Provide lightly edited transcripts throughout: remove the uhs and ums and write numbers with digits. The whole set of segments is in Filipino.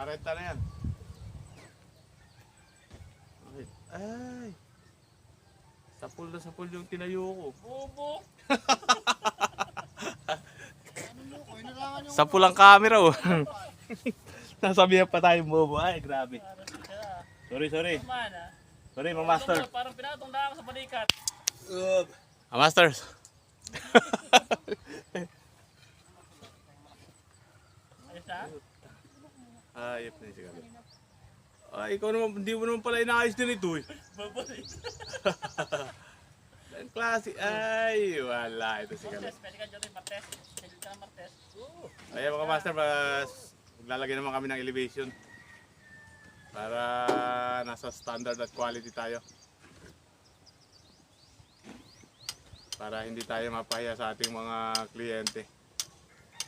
40 na yan. Ay. Sapul na sapul yung tinayo ko. Bobo. Sapul ang camera oh. Nasabihan pa tayo bobo. Ay, grabe. Sorry. Sorry, mga master. Parang pinatong na ako sa balikat. Mga masters. Ayos na? Ayop na yung sigalo. Ay, ikaw naman, hindi mo naman pala inaayos din ito eh. Bobo eh. Ang klase. Ay, wala. Ito sigalo. Martes, pwede ka dyan rin, Martes. Pwede ka ng Martes. Ayan mga master, maglalagay naman kami ng elevation. Para nasa standard at quality tayo. Para hindi tayo mapahiya sa ating mga kliyente.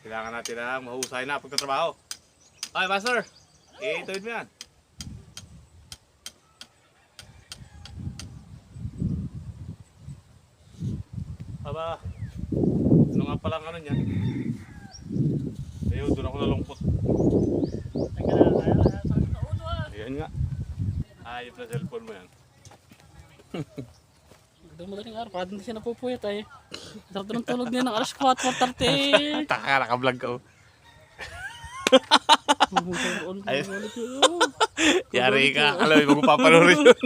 Kailangan natin na mahusay na pagtatrabaho. Okay, master. Ituwid mo yan. Aba, ano nga palang ano niya? Ayun, doon ako nalungkot. Teka na, kaya sakit sa ulo ah. Ayan nga. Ayop na cellphone mo yan. Madaling araw, kada hindi siya napupuyat ay. Sarap ng tulog niya ng alas 4:30. Taka ka, naka-vlog ka oh. Ayun. Yari ka, alam mo, magpapanorin yun.